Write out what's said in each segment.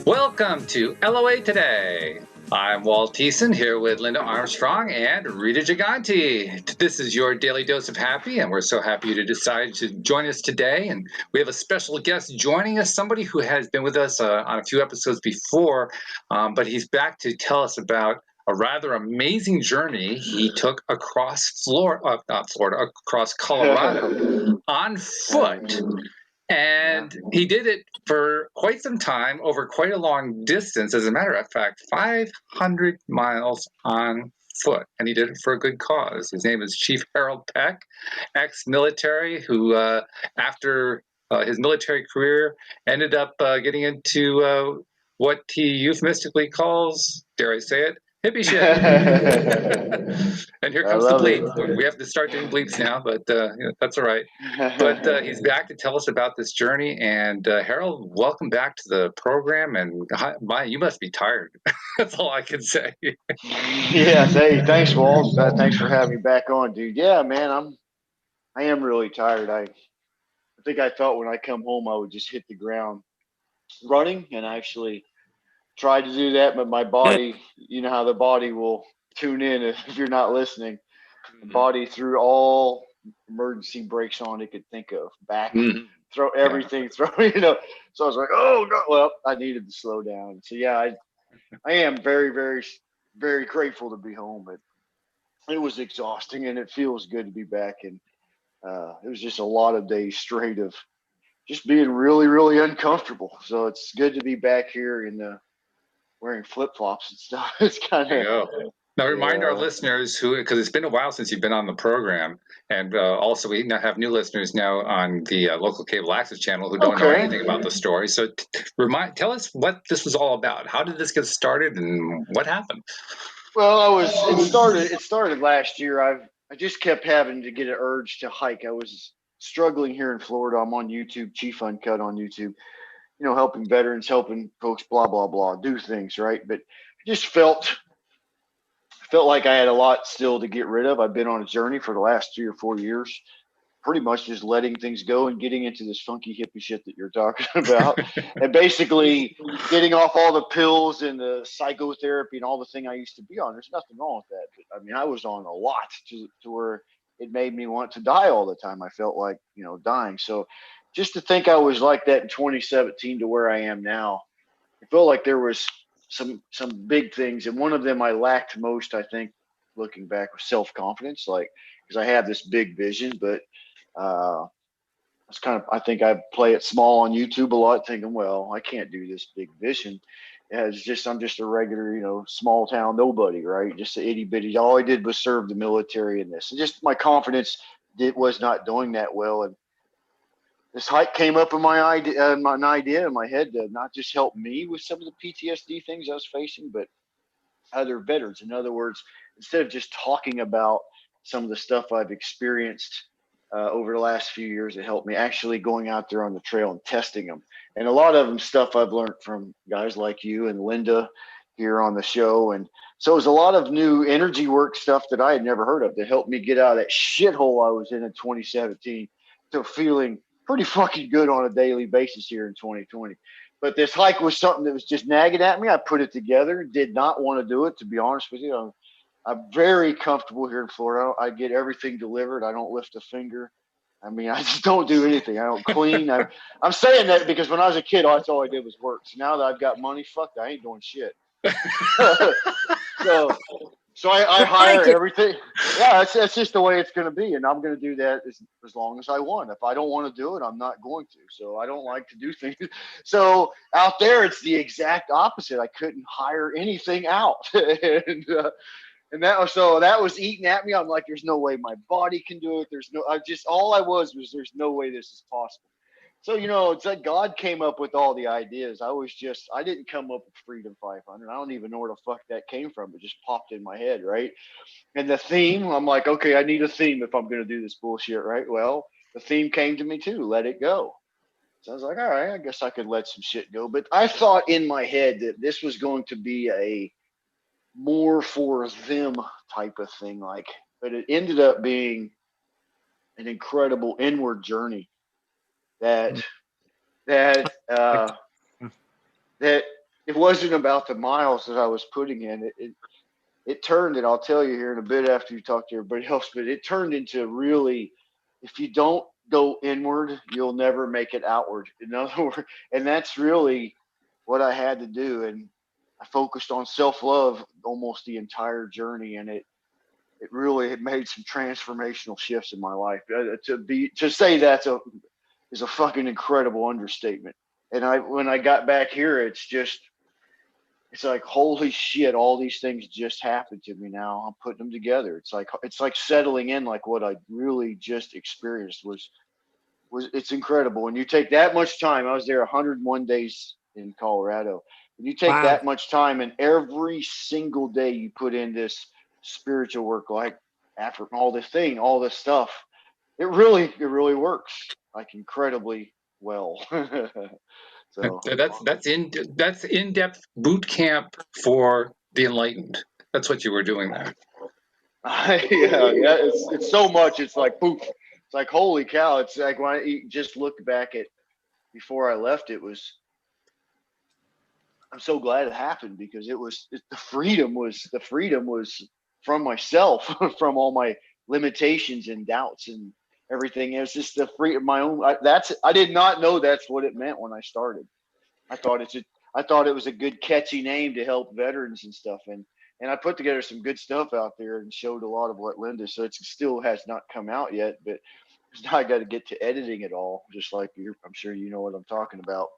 Welcome to LOA Today. I'm Walt Thiessen here with Linda Armstrong and Rita Giganti. This is your daily dose of happy, and we're so happy you decided to join us today. And we have a special guest joining us, somebody who has been with us on a few episodes before, but he's back to tell us about a rather amazing journey he took across across Colorado on foot. And he did it for quite some time, over quite a long distance. As a matter of fact, 500 miles on foot. And he did it for a good cause. His name is Chief Harold Peck, ex-military, who, after his military career, ended up getting into what he euphemistically calls, dare I say it, hippie shit. And here comes the bleep. We have to start doing bleeps now, but that's all right. But he's back to tell us about this journey. And Harold, welcome back to the program. And you must be tired. That's all I can say. Yeah, hey, thanks, Walt. Thanks for having me back on, dude. Yeah, man, I am really tired. I think I thought when I come home I would just hit the ground running, and I actually tried to do that, but my body, you know how the body will tune in if you're not listening. The body threw all emergency brakes on it could think of, back, throw everything, throw, So I was like, oh no, well, I needed to slow down. So yeah, I am very, very, very grateful to be home, but it was exhausting and it feels good to be back. And it was just a lot of days straight of just being really, really uncomfortable. So it's good to be back here in wearing flip flops and stuff. It's kind of. Now, remind our listeners because it's been a while since you've been on the program, and also we now have new listeners now on the local cable access channel who don't know anything about the story. So, tell us what this was all about. How did this get started, and what happened? Well, It started last year. I just kept having to get an urge to hike. I was struggling here in Florida. I'm on YouTube, Chief Uncut on YouTube. Helping veterans, helping folks, blah blah blah, do things right. But I just felt like I had a lot still to get rid of. I've been on a journey for the last 3 or 4 years, pretty much just letting things go and getting into this funky hippie shit that you're talking about, and basically getting off all the pills and the psychotherapy and all the thing I used to be on. There's nothing wrong with that. But, I mean, I was on a lot to where it made me want to die all the time. I felt like, dying. So just to think I was like that in 2017 to where I am now, I felt like there was some big things, and one of them I lacked most, I think, looking back, was self confidence. Like, because I have this big vision, but it's kind of, I think I play it small on YouTube a lot, thinking, well, I can't do this big vision. I'm just a regular, small town nobody, right? Just an itty bitty. All I did was serve the military in this, and just my confidence was not doing that well. And this hike came up in my idea, an idea in my head to not just help me with some of the PTSD things I was facing, but other veterans. In other words, instead of just talking about some of the stuff I've experienced over the last few years, it helped me actually going out there on the trail and testing them. And a lot of them stuff I've learned from guys like you and Linda here on the show. And so it was a lot of new energy work stuff that I had never heard of that helped me get out of that shithole I was in 2017 to feeling pretty fucking good on a daily basis here in 2020. But this hike was something that was just nagging at me. I put it together, did not want to do it, to be honest with you. I'm very comfortable here in Florida. I get everything delivered. I don't lift a finger. I mean, I just don't do anything. I don't clean. I'm saying that because when I was a kid, that's all I did was work. So now that I've got money, fuck, I ain't doing shit. So I hire everything. Yeah, that's just the way it's going to be, and I'm going to do that as long as I want. If I don't want to do it, I'm not going to. So I don't like to do things. So out there, it's the exact opposite. I couldn't hire anything out, and that was eating at me. I'm like, there's no way my body can do it. All I was there's no way this is possible. So, it's like God came up with all the ideas. I didn't come up with Freedom 500. I don't even know where the fuck that came from. It just popped in my head, right? And the theme, I'm like, okay, I need a theme if I'm going to do this bullshit, right? Well, the theme came to me too, let it go. So I was like, all right, I guess I could let some shit go. But I thought in my head that this was going to be a more for them type of thing. But it ended up being an incredible inward journey that that uh, that it wasn't about the miles that I was putting in. It turned, and I'll tell you here in a bit after you talk to everybody else, but it turned into really, if you don't go inward, you'll never make it outward. In other words, and that's really what I had to do. And I focused on self love almost the entire journey, and it really had made some transformational shifts in my life. To say that's a is a fucking incredible understatement. And when I got back here, it's like holy shit, all these things just happened to me now. I'm putting them together. It's like settling in, like what I really just experienced was it's incredible. When you take that much time, I was there 101 days in Colorado. When you take Wow. that much time and every single day you put in this spiritual work, like after all this stuff, it really works like incredibly well. So That's in-depth boot camp for the enlightened. That's what you were doing there. yeah, it's so much. It's like poof. It's like holy cow. It's like when I just look back at before I left, I'm so glad it happened because the freedom was from myself, from all my limitations and doubts and everything. It was just the freedom, my own. I did not know that's what it meant when I started. I thought I thought it was a good catchy name to help veterans and stuff. And I put together some good stuff out there and showed a lot of what Linda. So it still has not come out yet, but now I got to get to editing it all. Just like I'm sure you know what I'm talking about.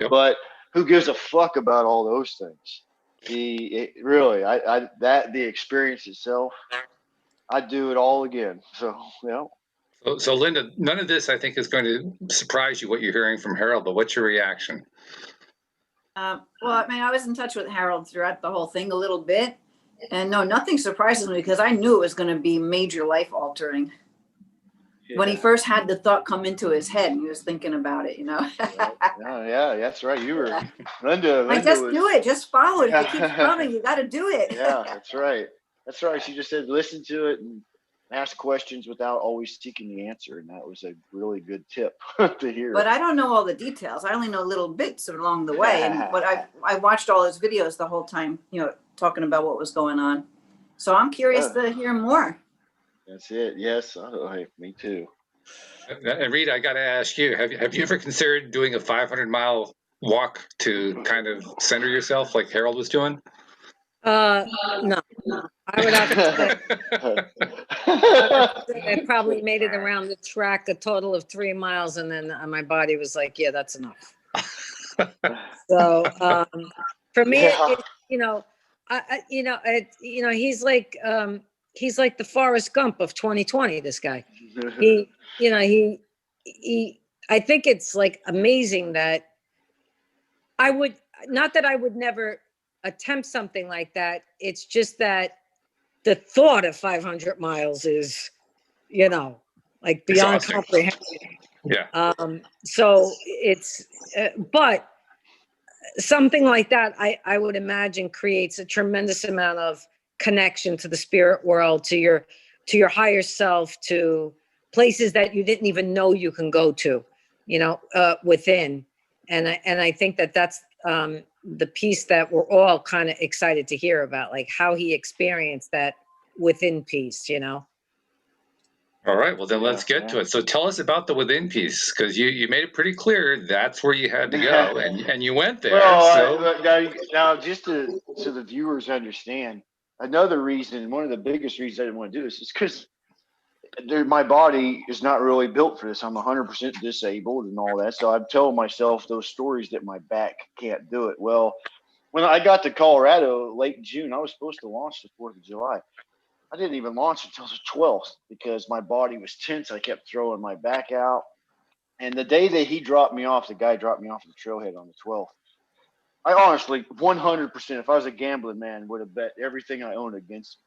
Yep. But who gives a fuck about all those things? The experience itself, I'd do it all again. So yeah. So, Linda, none of this I think is going to surprise you what you're hearing from Harold, but what's your reaction? Well, I mean, I was in touch with Harold throughout the whole thing a little bit. And no, nothing surprises me because I knew it was going to be major life altering. Yeah. When he first had the thought come into his head and he was thinking about it, yeah, that's right. You were Linda I just was, do it. Just follow it. If it keeps coming, you got to do it. Yeah, that's right. That's right. She just said, listen to it and ask questions without always seeking the answer. And that was a really good tip to hear. But I don't know all the details. I only know little bits along the way. But I watched all his videos the whole time, talking about what was going on. So I'm curious to hear more. That's it. Yes. Hey, me too. And Rita, I got to ask you: Have you ever considered doing a 500-mile walk to kind of center yourself, like Harold was doing? No, I would have to say I probably made it around the track a total of 3 miles, and then my body was like, "Yeah, that's enough." So for me, he's like the Forrest Gump of 2020. This guy, he I think it's like amazing that I would never attempt something like that. It's just that the thought of 500 miles is, like beyond comprehension. Yeah. So it's, but something like that, I would imagine creates a tremendous amount of connection to the spirit world, to your higher self, to places that you didn't even know you can go to, within. And I think that's the piece that we're all kind of excited to hear about, like how he experienced that within piece, All right, well then let's get to it. So tell us about the within piece, because you made it pretty clear that's where you had to go, and you went there. Well, now just so the viewers understand, another reason, one of the biggest reasons I didn't want to do this is because my body is not really built for this. I'm 100% disabled and all that. So I'm telling myself those stories that my back can't do it. Well, when I got to Colorado late June, I was supposed to launch the 4th of July. I didn't even launch until the 12th because my body was tense. I kept throwing my back out. And the day that the guy dropped me off at the trailhead on the 12th, I honestly, 100%, if I was a gambling man, would have bet everything I own against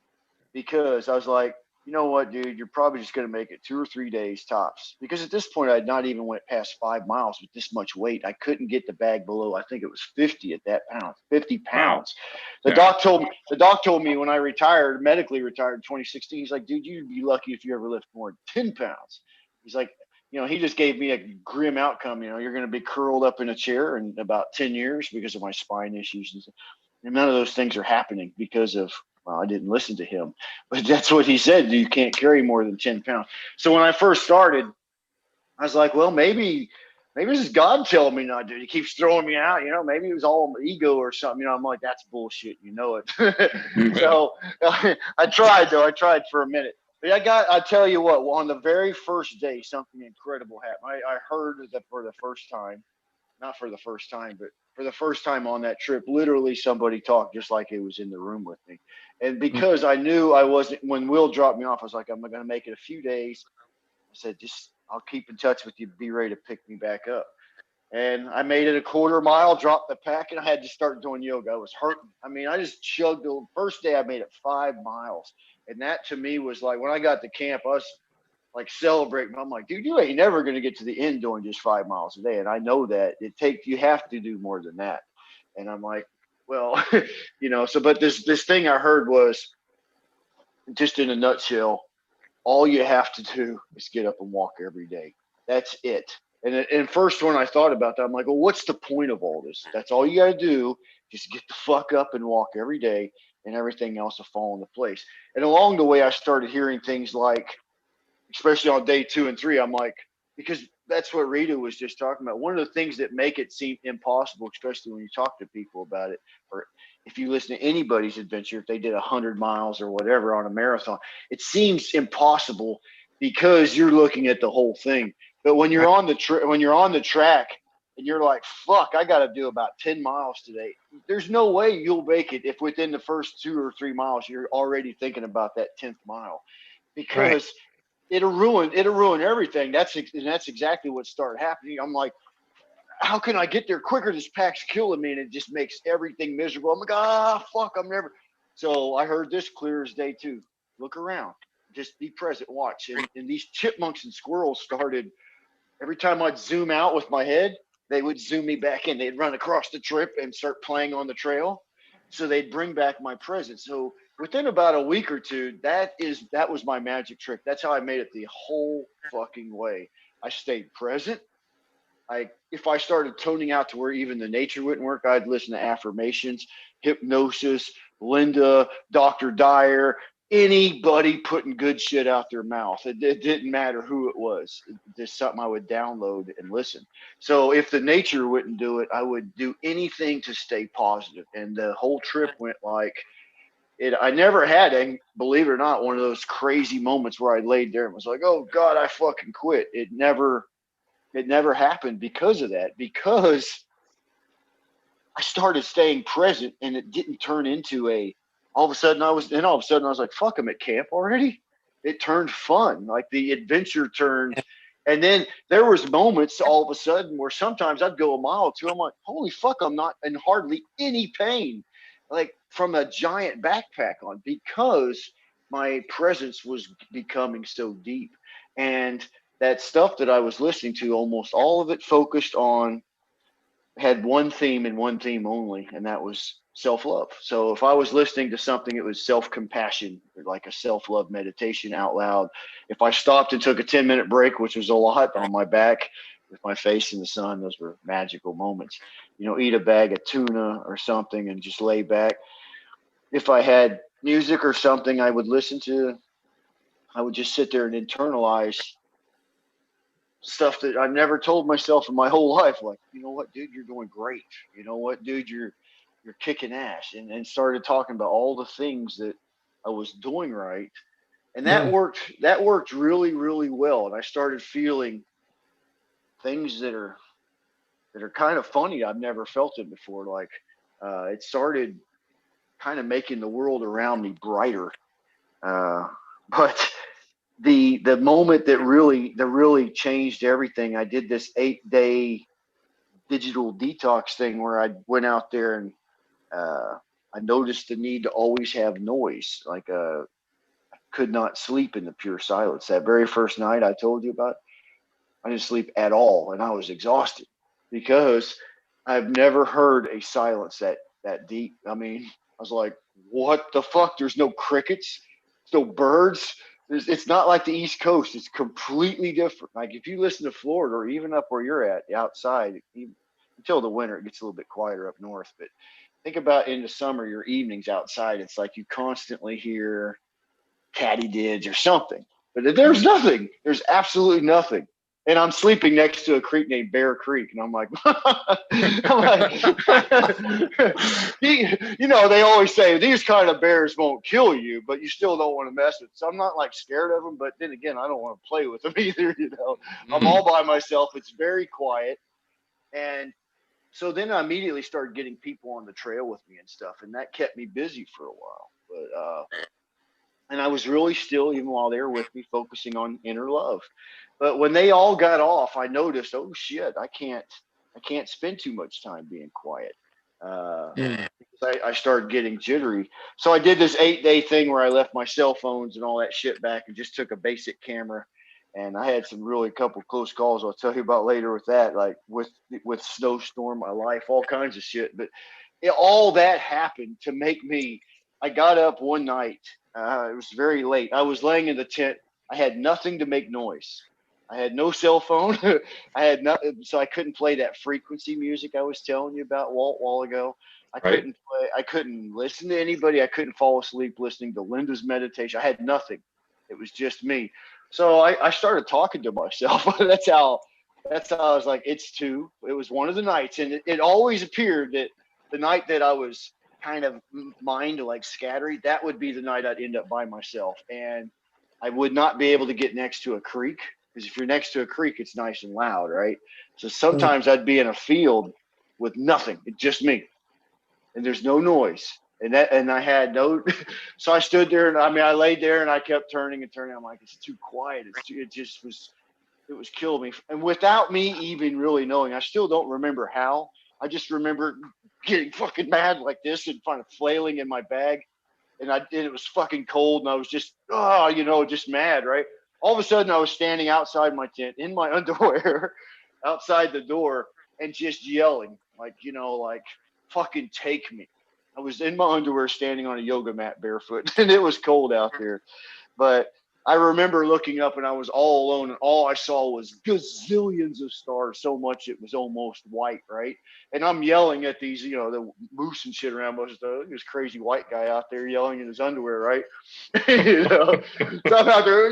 me. Because I was like, you know what, dude, you're probably just going to make it 2 or 3 days tops. Because at this point, I had not even went past 5 miles with this much weight. I couldn't get the bag below, I think it was 50 pounds. The doc told me when I medically retired in 2016, he's like, dude, you'd be lucky if you ever lift more than 10 pounds. He's like, he just gave me a grim outcome. You're going to be curled up in a chair in about 10 years because of my spine issues. And none of those things are happening because of, well, I didn't listen to him, but that's what he said. You can't carry more than 10 pounds. So when I first started, I was like, well, maybe this is God telling me not to. He keeps throwing me out. Maybe it was all ego or something. I'm like, that's bullshit. It. So I tried, though. I tried for a minute. But I tell you what, on the very first day, something incredible happened. I heard that for the first time, not for the first time, but for the first time on that trip, literally somebody talked just like it was in the room with me. And because I knew I wasn't, when Will dropped me off, I was like, I'm going to make it a few days. I said, I'll keep in touch with you. Be ready to pick me back up. And I made it a quarter mile, dropped the pack, and I had to start doing yoga. I was hurting. I mean, I just chugged. The first day I made it 5 miles. And that to me was like, when I got to camp, I was like celebrating. I'm like, dude, you ain't never going to get to the end doing just 5 miles a day. And I know that you have to do more than that. And I'm like, well, but this thing I heard was, just in a nutshell, all you have to do is get up and walk every day. That's it. And first when I thought about that, I'm like, well, what's the point of all this? That's all you got to do. Just get the fuck up and walk every day, and everything else will fall into place. And along the way, I started hearing things like, especially on day 2 and 3, I'm like, because that's what Rita was just talking about. One of the things that make it seem impossible, especially when you talk to people about it, or if you listen to anybody's adventure, if they did 100 miles or whatever on a marathon, it seems impossible because you're looking at the whole thing. But when you're on the track and you're like, fuck, I got to do about 10 miles today. There's no way you'll make it if within the first 2 or 3 miles you're already thinking about that 10th mile, because it'll ruin everything. That's exactly what started happening. I'm like, how can I get there quicker? This pack's killing me, and it just makes everything miserable. I'm like, fuck, I'm never. So I heard this clear as day too. Look around, just be present, watch. And these chipmunks and squirrels started, every time I'd zoom out with my head, they would zoom me back in. They'd run across the trip and start playing on the trail. So they'd bring back my presence. So within about a week or two, that was my magic trick. That's how I made it the whole fucking way. I stayed present. If I started toning out to where even the nature wouldn't work, I'd listen to affirmations, hypnosis, Linda, Dr. Dyer, anybody putting good shit out their mouth. It didn't matter who it was. Just something I would download and listen. So if the nature wouldn't do it, I would do anything to stay positive. And the whole trip went like it. I never had, and believe it or not, one of those crazy moments where I laid there and was like, oh God, I fucking quit. It never happened because of that, because I started staying present, and it didn't turn into all of a sudden I was like, fuck, I'm at camp already. It turned fun. Like the adventure turned. And then there was moments all of a sudden where sometimes I'd go a mile or two. I'm like, holy fuck, I'm not in hardly any pain, like from a giant backpack on, because my presence was becoming so deep. And that stuff that I was listening to, almost all of it focused on, had one theme and one theme only, and that was self-love. So if I was listening to something, it was self-compassion, like a self-love meditation out loud. If I stopped and took a 10-minute break, which was a lot, on my back with my face in the sun, those were magical moments. Eat a bag of tuna or something and just lay back. If I had music or something I would listen to, I would just sit there and internalize stuff that I've never told myself in my whole life. Like, you know what, dude, you're doing great. You know what, dude, you're kicking ass. And started talking about all the things that I was doing right. And that worked really, really well. And I started feeling things that are kind of funny. I've never felt it before. Like, it started kind of making the world around me brighter. But the moment that really changed everything, I did this 8-day digital detox thing where I went out there and I noticed the need to always have noise. Like I could not sleep in the pure silence. That very first night I told you about, I didn't sleep at all, and I was exhausted because I've never heard a silence that deep. I mean, I was like, what the fuck? There's no crickets, no birds. It's not like the East Coast. It's completely different. Like if you listen to Florida or even up where you're at outside, until the winter, it gets a little bit quieter up north. But think about in the summer, your evenings outside, it's like you constantly hear katydids or something. But there's nothing. There's absolutely nothing. And I'm sleeping next to a creek named Bear Creek, and I'm like, they always say these kind of bears won't kill you, but you still don't want to mess with. So I'm not like scared of them, but then again, I don't want to play with them either. I'm all by myself. It's very quiet, and so then I immediately started getting people on the trail with me and stuff, and that kept me busy for a while. But and I was really still, even while they were with me, focusing on inner love. But when they all got off, I noticed, oh shit, I can't spend too much time being quiet. Because I started getting jittery. So I did this 8-day thing where I left my cell phones and all that shit back and just took a basic camera. And I had some really couple close calls I'll tell you about later with that, like with snowstorm, my life, all kinds of shit. But all that happened to make me. I got up one night. It was very late. I was laying in the tent. I had nothing to make noise. I had no cell phone. I had nothing, so I couldn't play that frequency music I was telling you about, Walt, a while ago. I couldn't listen to anybody. I couldn't fall asleep listening to Linda's meditation. I had nothing. It was just me. So I started talking to myself. That's how I was like, it's 2. It was one of the nights, and it always appeared that the night that I was kind of mind like scattered, that would be the night I'd end up by myself, and I would not be able to get next to a creek, because if you're next to a creek, it's nice and loud, right? So sometimes I'd be in a field with nothing, it's just me, and there's no noise, and I had no. So I stood there, and I laid there, and I kept turning and turning. I'm like, it's too quiet. It was killing me, and without me even really knowing, I still don't remember how. I just remember getting fucking mad like this and kind of flailing in my bag. And it was fucking cold, and I was just, just mad, right? All of a sudden, I was standing outside my tent in my underwear outside the door and just yelling, like, fucking take me. I was in my underwear standing on a yoga mat barefoot, and it was cold out there. But I remember looking up, and I was all alone, and all I saw was gazillions of stars, so much it was almost white, right? And I'm yelling at these, the moose and shit around us. This crazy white guy out there yelling in his underwear, right? So I'm out there,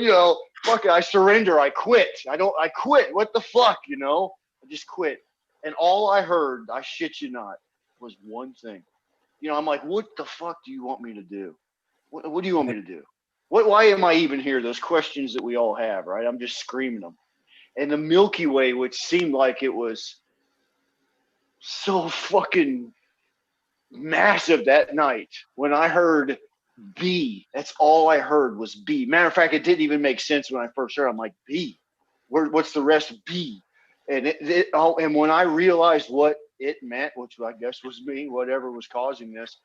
fuck it, I surrender, I quit. I quit. What the fuck, I just quit. And all I heard, I shit you not, was one thing. I'm like, what the fuck do you want me to do? What do you want me to do? Why am I even here? Those questions that we all have, right? I'm just screaming them. And the Milky Way, which seemed like it was so fucking massive that night, when I heard B, that's all I heard was B. Matter of fact, it didn't even make sense when I first heard it. I'm like, B? What's the rest of B? And and when I realized what it meant, which I guess was me, whatever was causing this,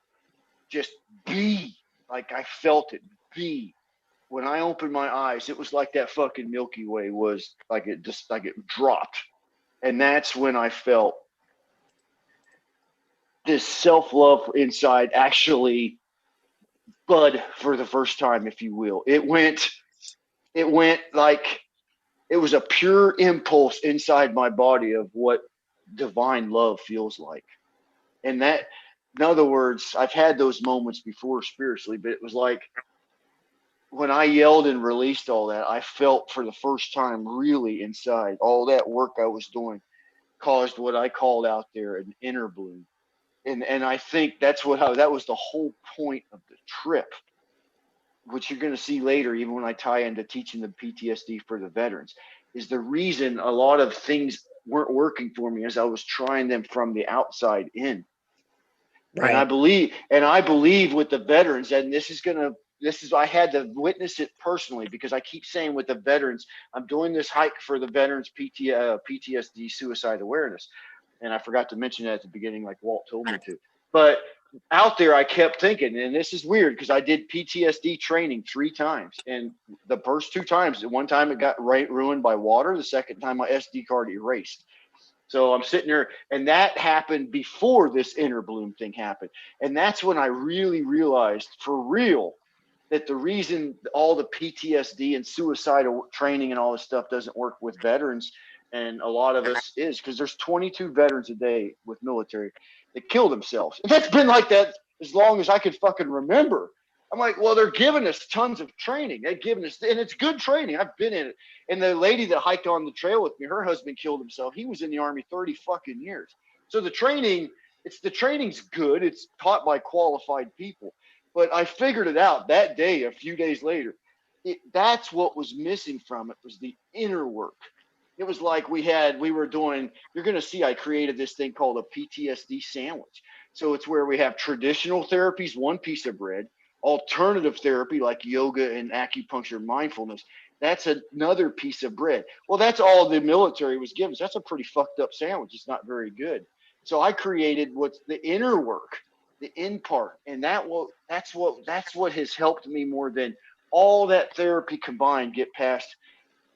just B. Like I felt it, B. When I opened my eyes, it was like that fucking Milky Way was like it dropped. And that's when I felt this self-love inside actually bud for the first time, if you will. It went like it was a pure impulse inside my body of what divine love feels like. And that, in other words, I've had those moments before spiritually, but it was like when I yelled and released all that, I felt for the first time really inside all that work I was doing caused what I called out there an inner bloom. And I think that was the whole point of the trip, which you're going to see later, even when I tie into teaching the PTSD for the veterans, is the reason a lot of things weren't working for me as I was trying them from the outside in. Right. And I believe with the veterans, and I had to witness it personally, because I keep saying with the veterans, I'm doing this hike for the veterans PTSD suicide awareness. And I forgot to mention that at the beginning, like Walt told me to. But out there, I kept thinking, and this is weird because I did PTSD training 3 times. And the first 2 times, one time it got ruined by water. The second time, my SD card erased. So I'm sitting there, and that happened before this inner bloom thing happened. And that's when I really realized, for real, that the reason all the PTSD and suicidal training and all this stuff doesn't work with veterans and a lot of us is because there's 22 veterans a day with military that kill themselves. And that's been like that as long as I could fucking remember. I'm like, well, they're giving us tons of training. They're giving us, and it's good training. I've been in it. And the lady that hiked on the trail with me, her husband killed himself. He was in the Army 30 fucking years. So the training's good. It's taught by qualified people. But I figured it out that day, a few days later. That's what was missing from it was the inner work. It was like we were doing, you're going to see I created this thing called a PTSD sandwich. So it's where we have traditional therapies, one piece of bread, alternative therapy like yoga and acupuncture, mindfulness. That's another piece of bread. Well, that's all the military was given. So that's a pretty fucked up sandwich. It's not very good. So I created what's the inner work, the in part. And that's what has helped me more than all that therapy combined get past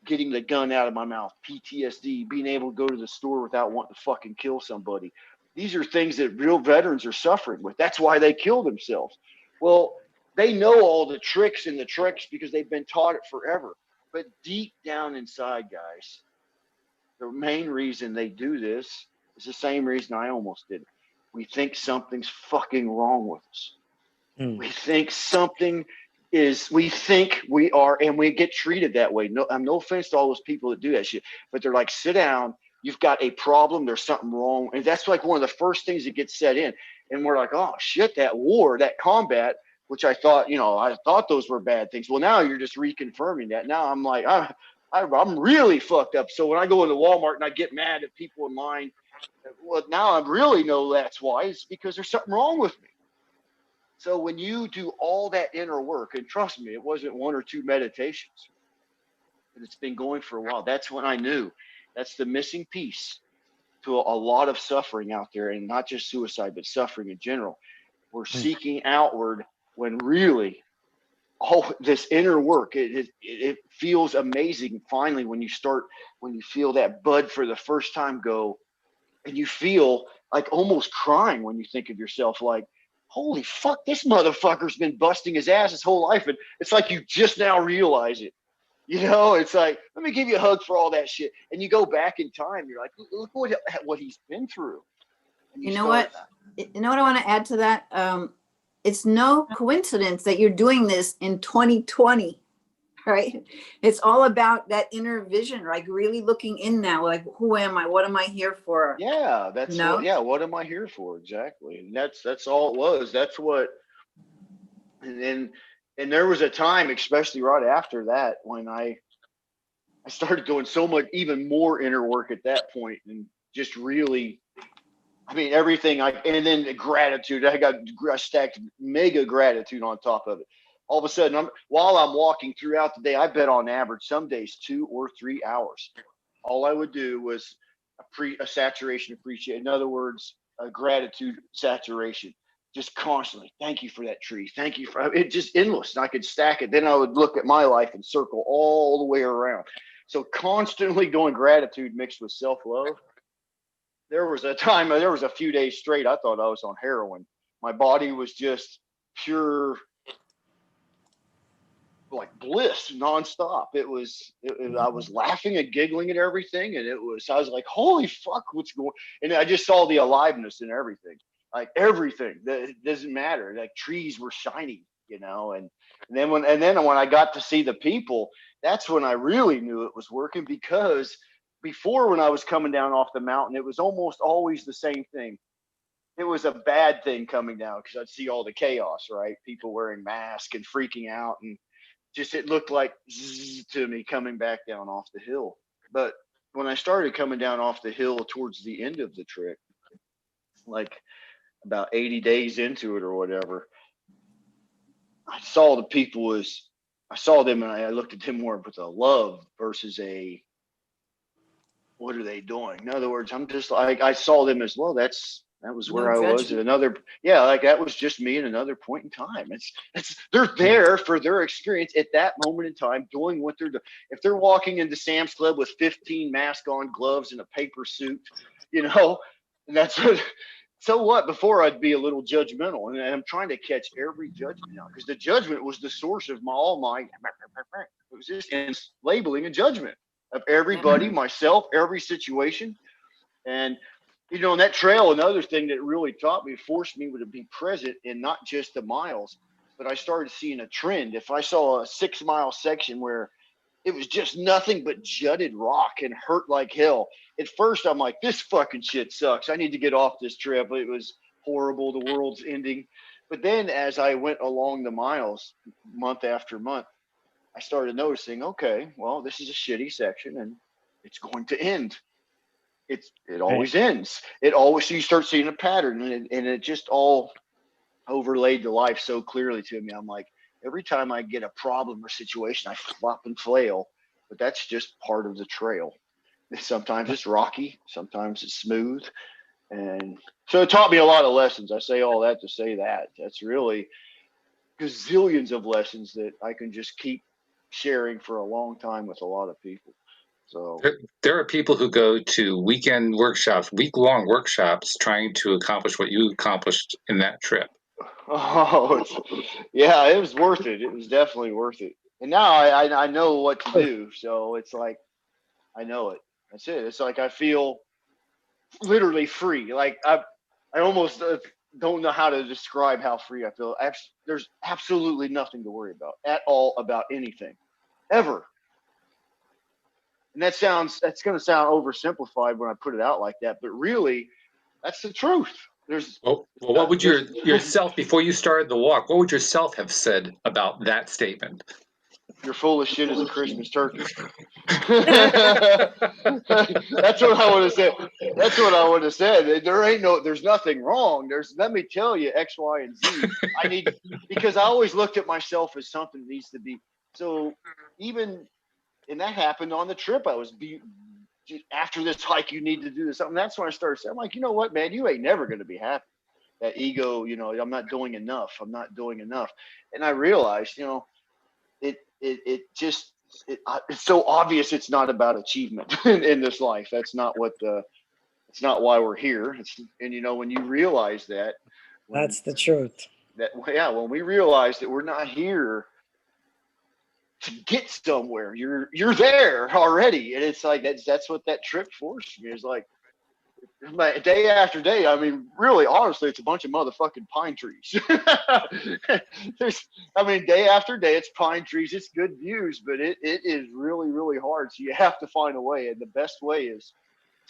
getting the gun out of my mouth, PTSD, being able to go to the store without wanting to fucking kill somebody. These are things that real veterans are suffering with. That's why they kill themselves. Well, they know all the tricks and the tricks because they've been taught it forever. But deep down inside, guys, the main reason they do this is the same reason I almost did it. We think something's fucking wrong with us. We think we think we are, and we get treated that way. No offense to all those people that do that shit, but they're like, sit down, you've got a problem, there's something wrong. And that's like one of the first things that gets set in. And we're like, oh shit, that war, that combat, which I thought those were bad things. Well, now you're just reconfirming that. Now I'm like, I'm really fucked up. So when I go into Walmart and I get mad at people in line, well, now I really know that's why. It's because there's something wrong with me. So when you do all that inner work, and trust me, it wasn't one or two meditations, but it's been going for a while. That's when I knew that's the missing piece to a lot of suffering out there, and not just suicide, but suffering in general. We're seeking outward when really all this inner work, it feels amazing finally when you feel that bud for the first time go, and you feel like almost crying when you think of yourself like, holy fuck, this motherfucker's been busting his ass his whole life. And it's like you just now realize it. It's like, let me give you a hug for all that shit. And you go back in time, you're like, look what he's been through. You know what I want to add to that? It's no coincidence that you're doing this in 2020, right? It's all about that inner vision, like really looking in now, like, who am I? What am I here for? Yeah, what am I here for? Exactly. And that's all it was. That's what, and there was a time, especially right after that, when I started doing so much, even more inner work at that point, and just really, everything and then the gratitude, I stacked mega gratitude on top of it. All of a sudden, while I'm walking throughout the day, I bet on average some days 2 or 3 hours. All I would do was a saturation appreciation. In other words, a gratitude saturation, just constantly. Thank you for that tree. Thank you for it. Just endless. And I could stack it. Then I would look at my life and circle all the way around. So constantly doing gratitude mixed with self-love. There was a few days straight, I thought I was on heroin. My body was just pure, like bliss nonstop. I was laughing and giggling at everything. And I was like, holy fuck, what's going on? And I just saw the aliveness in everything, like everything that doesn't matter. Like trees were shining, and then when I got to see the people, that's when I really knew it was working, because before, when I was coming down off the mountain, it was almost always the same thing. It was a bad thing coming down because I'd see all the chaos, right? People wearing masks and freaking out, and just it looked like zzz to me coming back down off the hill. But when I started coming down off the hill towards the end of the trip, like about 80 days into it or whatever, I saw them and I looked at them more with a love versus a, what are they doing? In other words, I'm just like, I saw them as, well, that was where I was at another, like that was just me at another point in time. They're there for their experience at that moment in time, doing what they're doing. If they're walking into Sam's Club with 15 mask on, gloves, and a paper suit, and that's what, so what? Before I'd be a little judgmental, and I'm trying to catch every judgment now because the judgment was the source of all my. It was just labeling and judgment of everybody, myself, every situation, and on that trail. Another thing that really taught me, forced me to be present in not just the miles, but I started seeing a trend. If I saw a 6-mile section where it was just nothing but jutted rock and hurt like hell. At first, I'm like, this fucking shit sucks. I need to get off this trip. It was horrible. The world's ending. But then as I went along the miles month after month, I started noticing, okay, well, this is a shitty section and it's going to end. It always ends. So you start seeing a pattern, and it just all overlaid the life so clearly to me. I'm like, every time I get a problem or situation, I flop and flail, but that's just part of the trail. Sometimes it's rocky, sometimes it's smooth. And so it taught me a lot of lessons. I say all that to say that. That's really gazillions of lessons that I can just keep sharing for a long time with a lot of people. So there are people who go to weekend workshops, week-long workshops, trying to accomplish what you accomplished in that trip. Oh, yeah, it was worth it. It was definitely worth it. And now I know what to do. So it's like, I know it. That's it. It's like I feel literally free. Like I almost don't know how to describe how free I feel. There's absolutely nothing to worry about at all about anything, ever. And that's going to sound oversimplified when I put it out like that, but really, that's the truth. Well, what would yourself, before you started the walk, what would yourself have said about that statement? You're full of shit as a Christmas turkey. That's what I would have said. That's what I would have said. There's nothing wrong. Let me tell you X, Y, and Z. Because I always looked at myself as something that needs to be. So and that happened on the trip. After this hike, you need to do this. And that's when I started saying, I'm like, you know what, man, you ain't never going to be happy. That ego, I'm not doing enough. I'm not doing enough. And I realized, it's so obvious. It's not about achievement in this life. That's not it's not why we're here. When you realize that, that's the truth. When we realize that we're not here to get somewhere, you're there already. And it's like, that's what that trip forced me. It's like, day after day, I mean, really, honestly, it's a bunch of motherfucking pine trees. Day after day, it's pine trees. It's good views, but it is really, really hard. So you have to find a way. And the best way is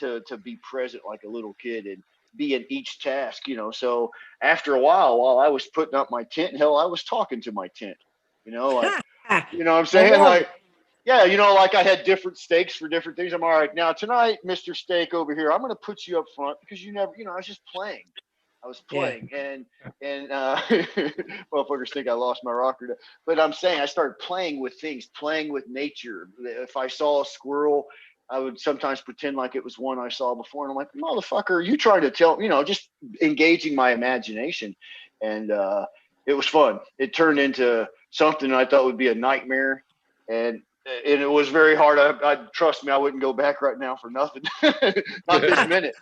to be present like a little kid and be in each task, So after a while I was putting up my tent, hell, I was talking to my tent, like, you know what I'm saying? Like, yeah, like I had different stakes for different things. I'm all right. Now tonight, Mr. Steak over here, I'm going to put you up front because you never, I was just playing. I was playing, and motherfuckers think I lost my rocker. But I'm saying I started playing with things, playing with nature. If I saw a squirrel, I would sometimes pretend like it was one I saw before, and I'm like, motherfucker, are you trying to tell? Just engaging my imagination, and it was fun. It turned into something I thought would be a nightmare, and it was very hard. I trust me, I wouldn't go back right now for nothing. Not this minute.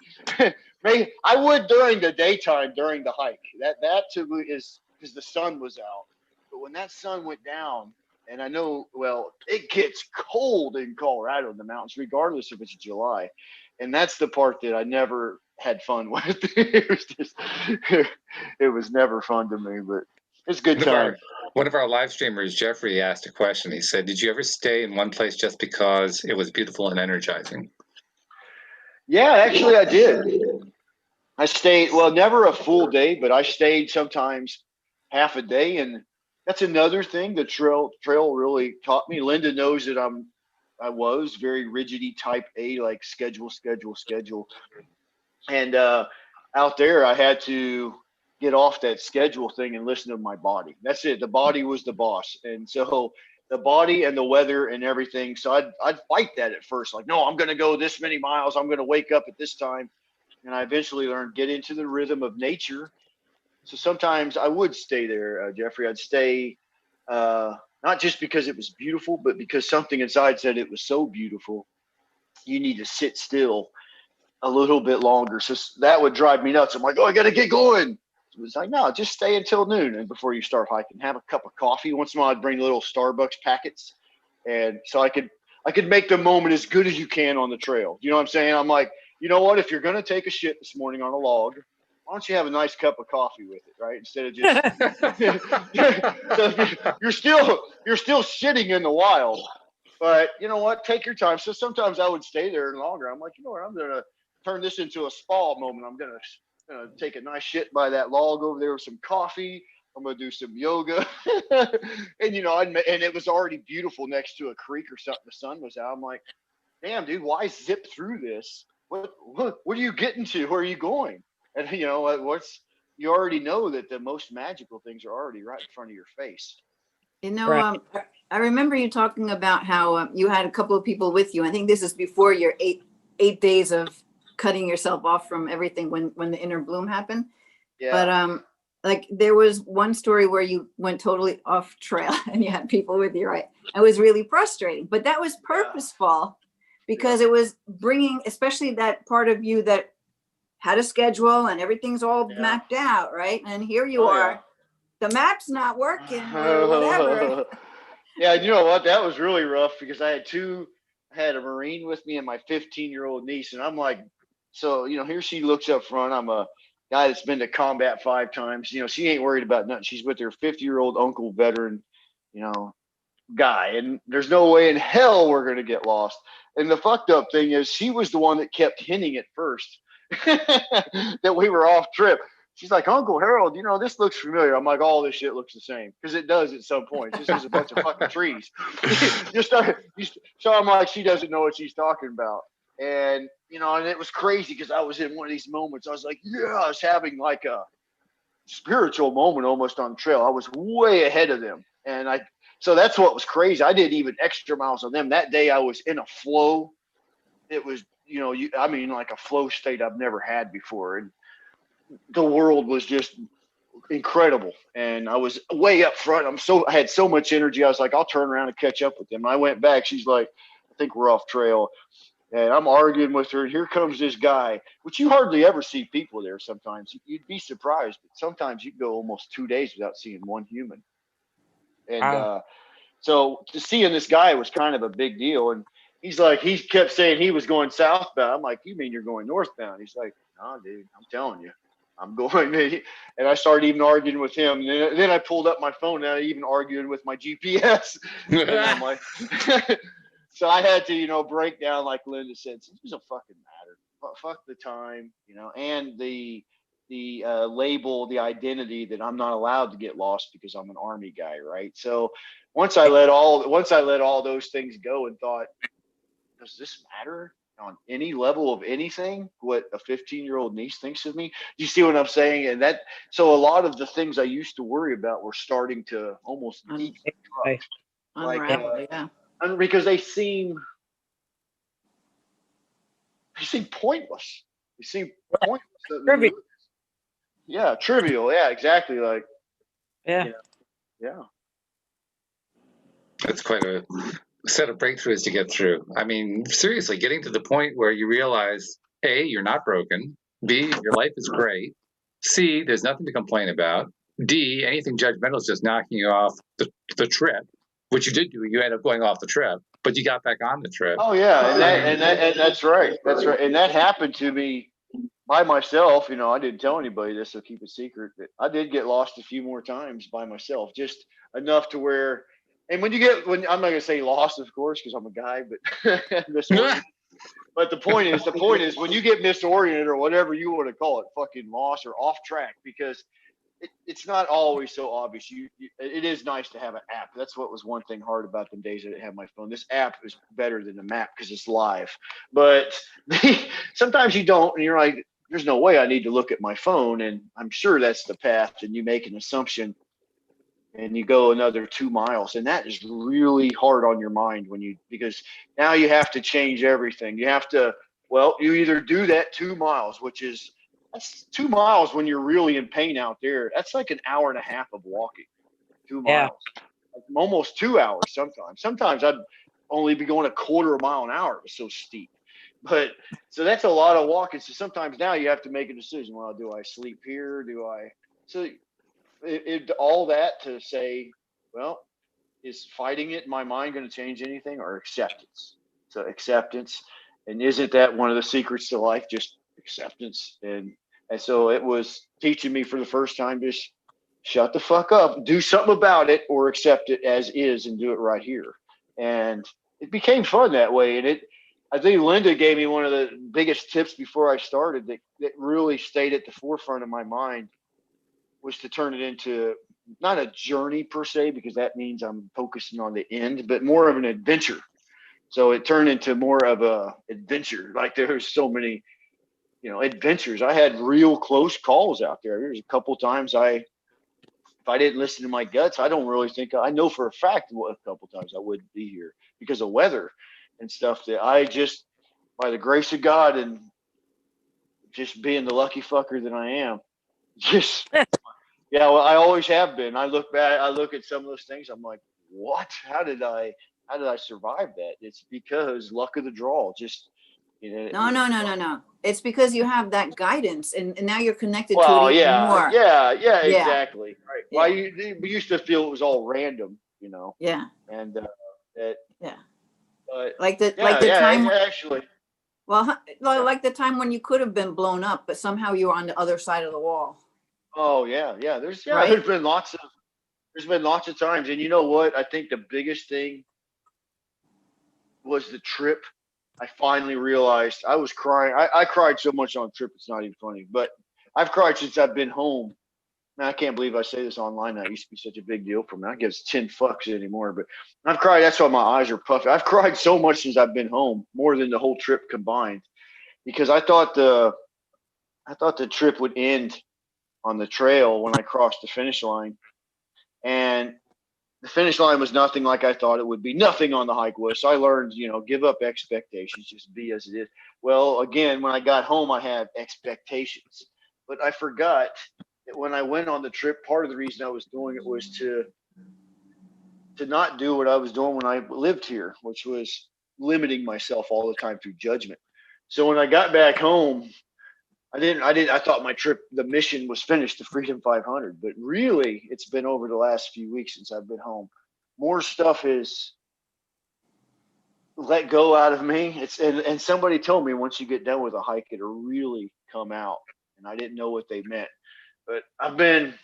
Maybe I would during the daytime, during the hike. That to me is because the sun was out. But when that sun went down, and I know, well, it gets cold in Colorado in the mountains, regardless if it's July. And that's the part that I never had fun with. It was never fun to me, but it's a good time. One of our live streamers, Jeffrey, asked a question. He said, did you ever stay in one place just because it was beautiful and energizing? Yeah, actually I did. I stayed, well, never a full day, but I stayed sometimes half a day. And that's another thing the trail really taught me. Linda knows that I was very rigidity type A, like schedule. And out there, I had to get off that schedule thing and listen to my body. That's it. The body was the boss. And so the body and the weather and everything. So I'd fight that at first. Like, no, I'm going to go this many miles. I'm going to wake up at this time. And I eventually learned, get into the rhythm of nature. So sometimes I would stay there, Jeffrey. I'd stay not just because it was beautiful, but because something inside said it was so beautiful. You need to sit still a little bit longer. So that would drive me nuts. I'm like, oh, I got to get going. It was like, no, just stay until noon and before you start hiking. Have a cup of coffee. Once in a while, I'd bring little Starbucks packets, and so I could make the moment as good as you can on the trail. You know what I'm saying? I'm like, you know what? If you're gonna take a shit this morning on a log, why don't you have a nice cup of coffee with it, right? Instead of just so you're still shitting in the wild, but you know what? Take your time. So sometimes I would stay there longer. I'm like, you know what? I'm gonna turn this into a spa moment. I'm gonna take a nice shit by that log over there with some coffee. I'm gonna do some yoga, and and it was already beautiful next to a creek or something. The sun was out. I'm like, damn, dude, why zip through this? What are you getting to? Where are you going? And you already know that the most magical things are already right in front of your face. Right. I remember you talking about how you had a couple of people with you. I think this is before your eight days of cutting yourself off from everything when the inner bloom happened. Yeah. But like there was one story where you went totally off trail and you had people with you, right? It was really frustrating, but that was purposeful because it was bringing, especially that part of you that had a schedule and everything's all mapped out, right? And here you are, the map's not working or whatever. Yeah, you know what? That was really rough because I had a Marine with me and my 15-year-old niece, and I'm like, so here she looks up front. I'm a guy that's been to combat 5 times. She ain't worried about nothing. She's with her 50-year-old uncle, veteran, guy, and there's no way in hell we're gonna get lost. And the fucked up thing is, she was the one that kept hinting at first that we were off trip. She's like, Uncle Harold, this looks familiar. I'm like, all this shit looks the same, because it does at some point. It's just a bunch of fucking trees. So I'm like, she doesn't know what she's talking about. And and it was crazy because I was in one of these moments. I was like, I was having like a spiritual moment almost on the trail. I was way ahead of them, and so that's what was crazy. I did even extra miles on them that day. I was in a flow. It was like a flow state I've never had before, and the world was just incredible. And I was way up front. I had so much energy. I was like, I'll turn around and catch up with them. And I went back. She's like, I think we're off trail. And I'm arguing with her. Here comes this guy, which you hardly ever see people there sometimes. You'd be surprised, but sometimes you go almost 2 days without seeing one human. And so just seeing this guy was kind of a big deal. And he kept saying he was going southbound. I'm like, you mean you're going northbound? He's like, no, dude, I'm telling you, I'm going. And I started even arguing with him. And then I pulled up my phone and I even argued with my GPS. And I'm like, so I had to, break down, like Linda said, it doesn't fucking matter. Fuck the time, and the label, the identity that I'm not allowed to get lost because I'm an Army guy, right? So once I let all those things go and thought, does this matter on any level of anything? What a 15-year-old niece thinks of me? Do you see what I'm saying? And so a lot of the things I used to worry about were starting to almost deconstruct, Unravel, because they seem pointless. They seem pointless. Trivial. Yeah, trivial. Yeah, exactly. Like, Yeah. Yeah. That's quite a set of breakthroughs to get through. I mean, seriously, getting to the point where you realize, A, you're not broken. B, your life is great. C, there's nothing to complain about. D, anything judgmental is just knocking you off the trip, which you did do. You ended up going off the trip, but you got back on the trip. Oh yeah, and that's right. That's right. And that happened to me by myself. I didn't tell anybody this, so keep it secret. But I did get lost a few more times by myself, just enough to where. And when I'm not gonna say lost, of course, because I'm a guy, but misoriented. But the point is, when you get misoriented or whatever you want to call it, fucking lost or off track, because it's not always so obvious. It is nice to have an app. That's what was one thing hard about the days I didn't have my phone. This app is better than the map because it's live. But sometimes you don't, and you're like, there's no way I need to look at my phone, and I'm sure that's the path. And you make an assumption, and you go another 2 miles, and that is really hard on your mind because now you have to change everything. You have to, you either do that 2 miles, that's 2 miles when you're really in pain out there. That's like an hour and a half of walking, 2 miles, like almost 2 hours sometimes. Sometimes I'd only be going a quarter of a mile an hour. It was so steep. But so that's a lot of walking. So sometimes now you have to make a decision. Well, do I sleep here? Do I? So all that to say, well, is fighting it in my mind going to change anything, or acceptance? So acceptance, and isn't that one of the secrets to life? Just acceptance. And so it was teaching me for the first time, just shut the fuck up, do something about it, or accept it as is and do it right here. And it became fun that way. And I think Linda gave me one of the biggest tips before I started that really stayed at the forefront of my mind, was to turn it into not a journey per se, because that means I'm focusing on the end, but more of an adventure. So it turned into more of a adventure. Like there's so many, adventures. I had real close calls out there. There's a couple times if I didn't listen to my guts, I don't really think, I know for a fact a couple times I wouldn't be here because of weather and stuff, that I just, by the grace of God and just being the lucky fucker that I am, just, yeah, well, I always have been. I look back, I look at some of those things, I'm like, what? How did I survive that? It's because luck of the draw. Just, No. It's because you have that guidance, and now you're connected to well, it even more. yeah, Yeah. exactly. Right. Yeah. Well, we used to feel it was all random, Yeah. and Yeah. but Like the time. actually. Well, like the time when you could have been blown up, but somehow you were on the other side of the wall. Oh yeah. There's Right? there's been lots of times, and you know what? I think the biggest thing was the trip. I finally realized I was crying. I cried so much on the trip, it's not even funny. But I've cried since I've been home. Man, I can't believe I say this online. That used to be such a big deal for me. I guess 10 fucks anymore. But I've cried. That's why my eyes are puffy. I've cried so much since I've been home, more than the whole trip combined, because I thought the trip would end on the trail when I crossed the finish line, and the finish line was nothing like I thought it would be. Nothing on the hike was. So I learned, give up expectations, just be as it is. Well, again, when I got home, I had expectations, but I forgot that when I went on the trip, part of the reason I was doing it was to not do what I was doing when I lived here, which was limiting myself all the time through judgment. So when I got back home, I thought my trip, the mission was finished, the Freedom 500, but really it's been over the last few weeks since I've been home. More stuff is let go out of me. And somebody told me once you get done with a hike, it'll really come out. And I didn't know what they meant, but I've been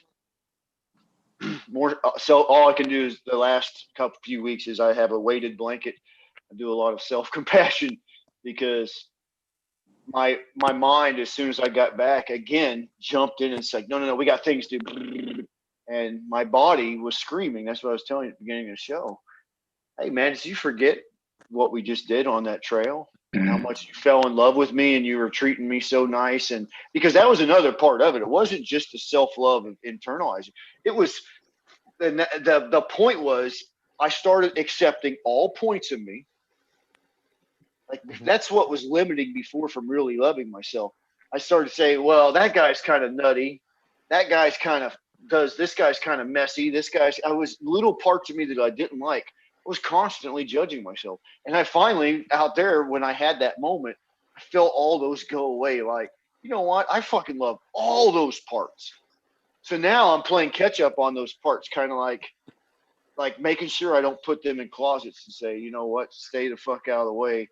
more. So all I can do is the last few weeks is I have a weighted blanket. I do a lot of self-compassion, because my mind, as soon as I got back, again jumped in and said, no, we got things to do. And my body was screaming. That's what I was telling you at the beginning of the show. Hey man, did you forget what we just did on that trail? How much you fell in love with me and you were treating me so nice? And because that was another part of it. It wasn't just the self-love of internalizing. It was the point was I started accepting all points of me. Like that's what was limiting before from really loving myself. I started saying, well, that guy's kind of nutty. That guy's kind of this guy's kind of messy. I was little parts of me that I didn't like. I was constantly judging myself. And I finally out there, when I had that moment, I felt all those go away. Like, you know what? I fucking love all those parts. So now I'm playing catch up on those parts, kind of like making sure I don't put them in closets and say, you know what, stay the fuck out of the way,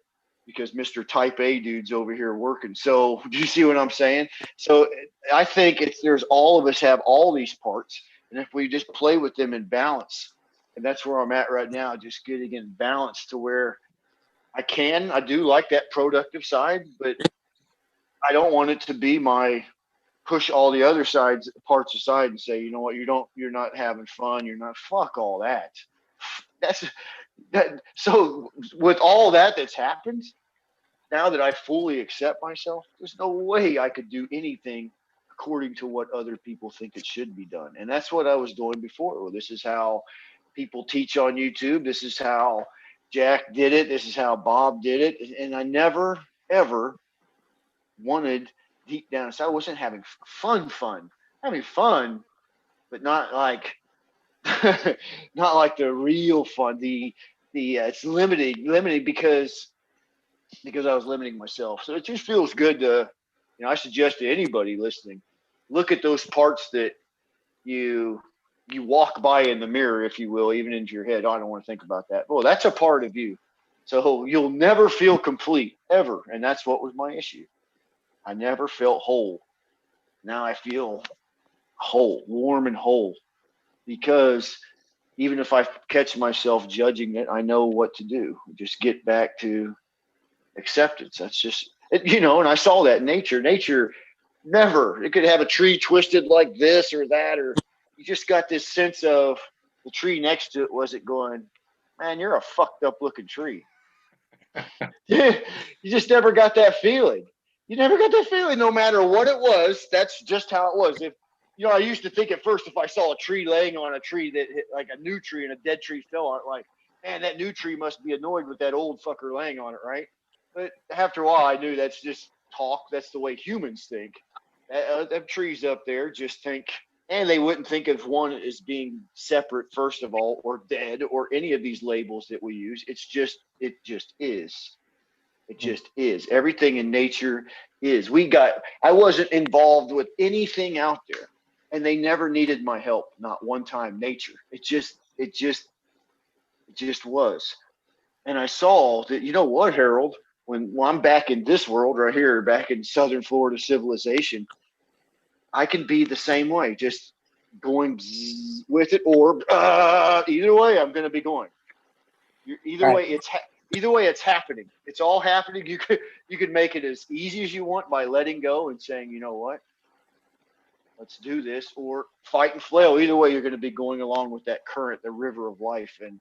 because Mr. Type A dude's over here working. So do you see what I'm saying? So I think there's all of us have all these parts. And if we just play with them in balance, and that's where I'm at right now, just getting in balance to where I do like that productive side, but I don't want it to be my push all the other parts aside and say, you know what, you're not having fun. You're not, fuck all that. So with all that's happened, now that I fully accept myself, there's no way I could do anything according to what other people think it should be done. And that's what I was doing before. Well, this is how people teach on YouTube. This is how Jack did it. This is how Bob did it. And I never, ever wanted deep down inside, I wasn't having fun, having fun, but not like, not like the real fun. It's limited because because I was limiting myself. So it just feels good to, I suggest to anybody listening, look at those parts that you walk by in the mirror, if you will, even into your head. Oh, I don't want to think about that. Well, that's a part of you. So you'll never feel complete, ever. And that's what was my issue. I never felt whole. Now I feel whole, warm and whole, because even if I catch myself judging it, I know what to do. Just get back to acceptance. That's just, and I saw that nature never, it could have a tree twisted like this or that, or you just got this sense of the tree next to it wasn't going, man, you're a fucked up looking tree. You just never got that feeling. You never got that feeling, no matter what it was. That's just how it was. If I used to think at first, if I saw a tree laying on a tree that hit, like a new tree, and a dead tree fell on it, like, man, that new tree must be annoyed with that old fucker laying on it, right? But after a while, I knew that's just talk. That's the way humans think. Them trees up there just think, and they wouldn't think of one as being separate, first of all, or dead, or any of these labels that we use. It just is. It just is. Everything in nature is. I wasn't involved with anything out there, and they never needed my help, not one time. Nature. It just was. And I saw that, you know what, Harold, when I'm back in this world right here, back in Southern Florida civilization, I can be the same way, just going with it, or either way, I'm going to be going. Either way, it's happening. It's all happening. You could make it as easy as you want by letting go and saying, you know what, let's do this, or fight and flail. Either way, you're going to be going along with that current, the river of life. And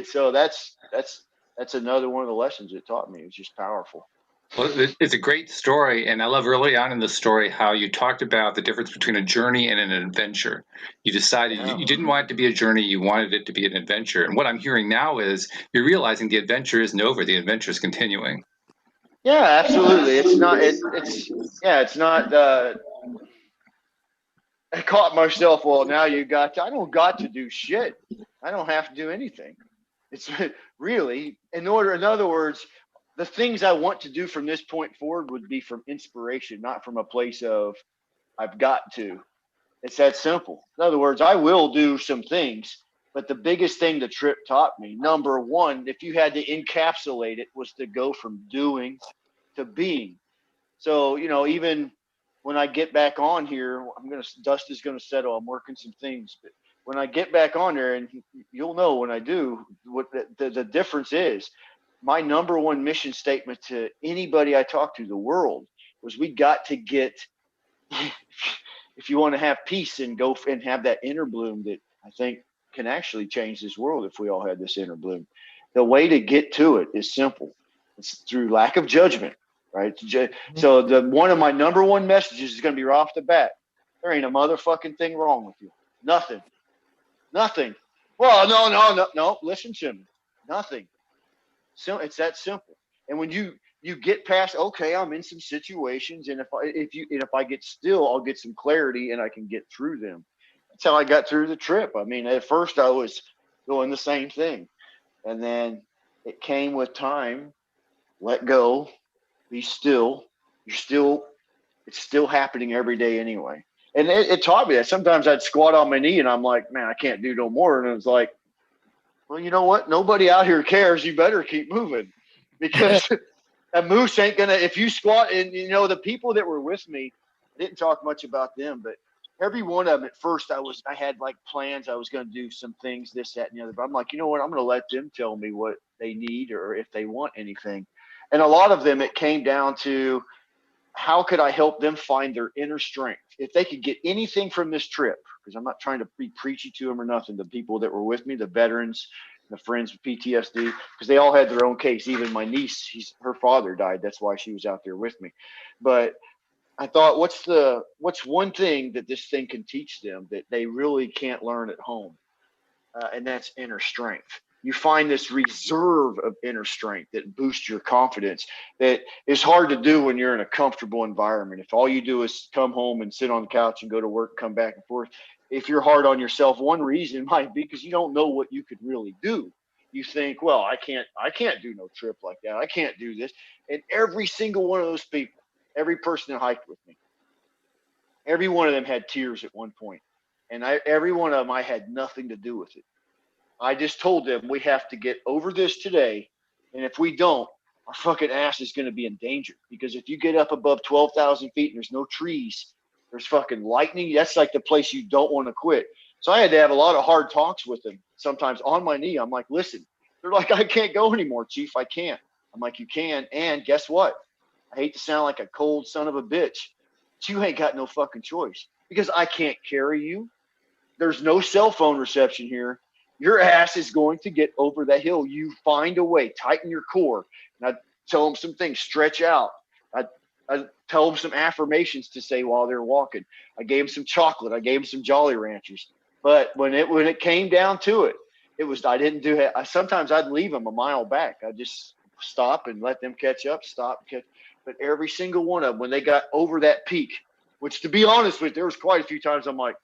so that's another one of the lessons it taught me. It's just powerful. Well, it's a great story, and I love early on in the story how you talked about the difference between a journey and an adventure. You decided you didn't want it to be a journey, you wanted it to be an adventure. And what I'm hearing now is you're realizing the adventure isn't over, the adventure is continuing. Yeah, absolutely. It's not. It's not. I caught myself. Well, now I don't got to do shit. I don't have to do anything. It's really, in other words, the things I want to do from this point forward would be from inspiration, not from a place of I've got to. It's that simple. In other words, I will do some things, but the biggest thing the trip taught me, number one, if you had to encapsulate it, was to go from doing to being. So, even when I get back on here, dust is going to settle. I'm working some things, but when I get back on there, and you'll know when I do, what the difference is. My number one mission statement to anybody I talk to, the world, was we got to get, if you want to have peace and go and have that inner bloom that I think can actually change this world if we all had this inner bloom. The way to get to it is simple. It's through lack of judgment, right? So one of my number one messages is going to be right off the bat. There ain't a motherfucking thing wrong with you. Nothing. Well, no. Listen to me. Nothing. So it's that simple. And when you get past, okay, I'm in some situations, and if I get still, I'll get some clarity and I can get through them. That's how I got through the trip. I mean, at first I was doing the same thing, and then it came with time. Let go, be still. It's still happening every day anyway. And it taught me that. Sometimes I'd squat on my knee and I'm like, man, I can't do no more. And it was like, well, you know what? Nobody out here cares. You better keep moving, because a moose ain't gonna, if you squat. And the people that were with me, I didn't talk much about them, but every one of them at first I had like plans. I was going to do some things, this, that, and the other, but I'm like, you know what? I'm going to let them tell me what they need or if they want anything. And a lot of them, it came down to, how could I help them find their inner strength? If they could get anything from this trip, because I'm not trying to be preachy to them or nothing, the people that were with me, the veterans, the friends with PTSD, because they all had their own case. Even my niece, her father died. That's why she was out there with me. But I thought, what's one thing that this thing can teach them that they really can't learn at home? And that's inner strength. You find this reserve of inner strength that boosts your confidence, that is hard to do when you're in a comfortable environment. If all you do is come home and sit on the couch and go to work, come back and forth. If you're hard on yourself, one reason might be because you don't know what you could really do. you think, well, I can't do no trip like that. I can't do this. And every single one of those people, every person that hiked with me, every one of them had tears at one point. And every one of them, I had nothing to do with it. I just told them we have to get over this today. And if we don't, our fucking ass is going to be in danger. Because if you get up above 12,000 feet and there's no trees, there's fucking lightning. That's like the place you don't want to quit. So I had to have a lot of hard talks with them. Sometimes on my knee, I'm like, listen, they're like, I can't go anymore, Chief. I can't. I'm like, you can. And guess what? I hate to sound like a cold son of a bitch, but you ain't got no fucking choice because I can't carry you. There's no cell phone reception here. Your ass is going to get over that hill. You find a way, tighten your core. And I tell them some things, stretch out. I tell them some affirmations to say while they're walking. I gave them some chocolate. I gave them some Jolly Ranchers. But when it came down to it, I didn't do it. Sometimes I'd leave them a mile back. I just stop and let them catch up, But every single one of them, when they got over that peak, which to be honest with you, there was quite a few times I'm like,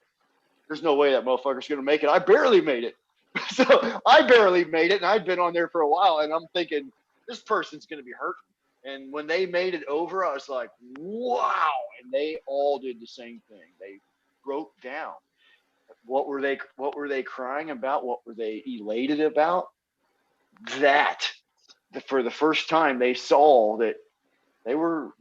there's no way that motherfucker's going to make it. I barely made it. So I barely made it, and I'd been on there for a while, and I'm thinking, this person's going to be hurting. And when they made it over, I was like, wow. And they all did the same thing. They broke down. What were they crying about? What were they elated about? That for the first time they saw that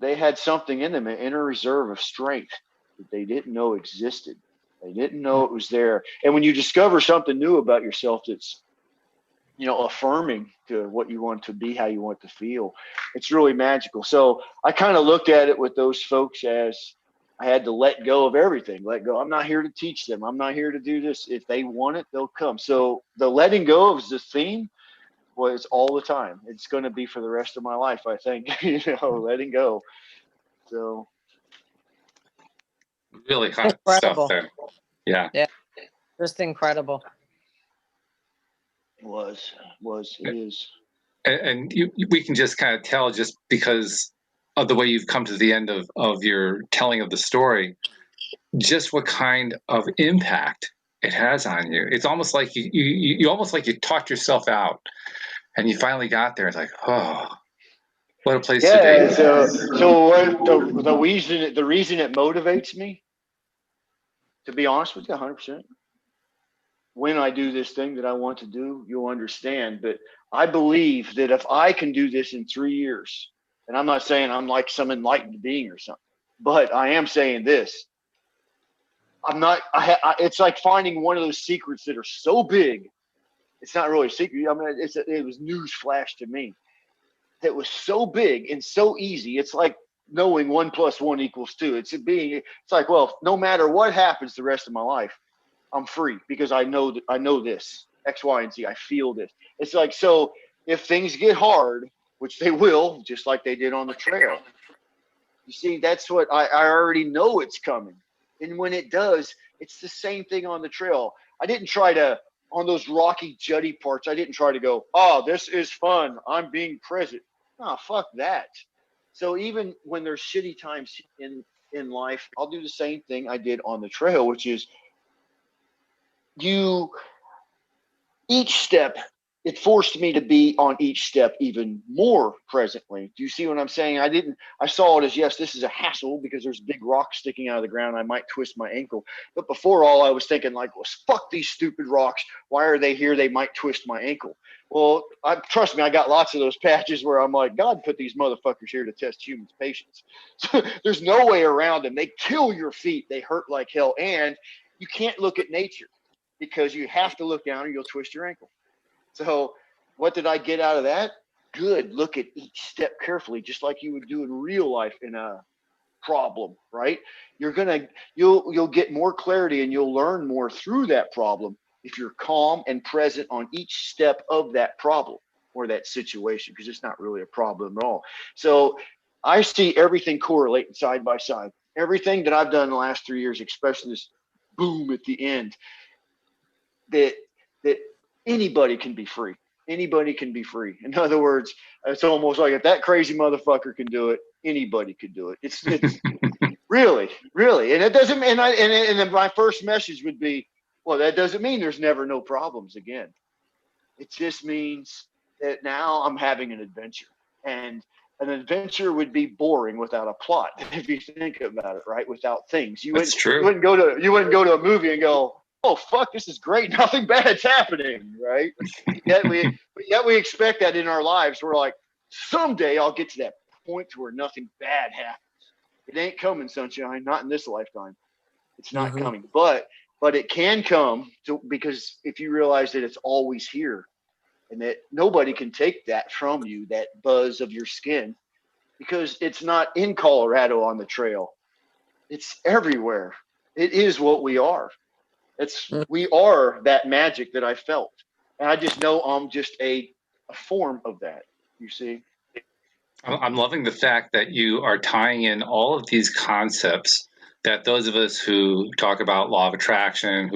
they had something in them, an inner reserve of strength that they didn't know existed. They didn't know it was there. And when you discover something new about yourself that's, affirming to what you want to be, how you want to feel, it's really magical. So I kind of looked at it with those folks as I had to let go of everything. Let go. I'm not here to teach them. I'm not here to do this. If they want it, they'll come. So the letting go of the theme was all the time. It's going to be for the rest of my life, I think, letting go. So. Really hot Incredible. stuff there. Yeah. Yeah. Just incredible. It is. And we can just kind of tell just because of the way you've come to the end of your telling of the story, just what kind of impact it has on you. It's almost like you almost like you talked yourself out and you finally got there. It's like, oh, what a place to be. So what the reason it motivates me, to be honest with you, 100%. When I do this thing that I want to do, you'll understand. But I believe that if I can do this in 3 years, and I'm not saying I'm like some enlightened being or something, but I am saying this. It's like finding one of those secrets that are so big. It's not really a secret. I mean, it was news flash to me. That was so big and so easy. It's like knowing 1 + 1 = 2. It's like, well, no matter what happens the rest of my life, I'm free because I know this X, Y, and Z. I feel this. It's like, so if things get hard, which they will, just like they did on the trail, you see, that's what I already know it's coming. And when it does, it's the same thing on the trail. I didn't try to, on those rocky, jutty parts, I didn't try to go, oh, this is fun. I'm being present. No, fuck that. So even when there's shitty times in life, I'll do the same thing I did on the trail, which is each step, it forced me to be on each step even more presently. Do you see what I'm saying? I saw it as, yes, this is a hassle because there's big rocks sticking out of the ground. I might twist my ankle. But before all, I was thinking like, well, fuck these stupid rocks. Why are they here? They might twist my ankle. Well, trust me, I got lots of those patches where I'm like, God put these motherfuckers here to test humans' patience. So there's no way around them. They kill your feet. They hurt like hell. And you can't look at nature because you have to look down or you'll twist your ankle. So what did I get out of that? Good. Look at each step carefully, just like you would do in real life in a problem, right? You'll get more clarity and you'll learn more through that problem if you're calm and present on each step of that problem or that situation, because it's not really a problem at all. So I see everything correlating side by side. Everything that I've done in the last 3 years, especially this boom at the end, that anybody can be free. Anybody can be free. In other words, it's almost like if that crazy motherfucker can do it, anybody could do it. It's really. And it doesn't. And then my first message would be, well, that doesn't mean there's never no problems again. It just means that now I'm having an adventure. And an adventure would be boring without a plot, if you think about it, right? Without things. That's true. You wouldn't go to a movie and go, oh fuck, this is great. Nothing bad's happening, right? Yet we expect that in our lives. We're like, someday I'll get to that point to where nothing bad happens. It ain't coming, sunshine, not in this lifetime. It's not coming. But it can come because if you realize that it's always here and that nobody can take that from you, that buzz of your skin, because it's not in Colorado on the trail. It's everywhere. It is what we are. We are that magic that I felt. And I just know I'm just a form of that, you see. I'm loving the fact that you are tying in all of these concepts that those of us who talk about law of attraction,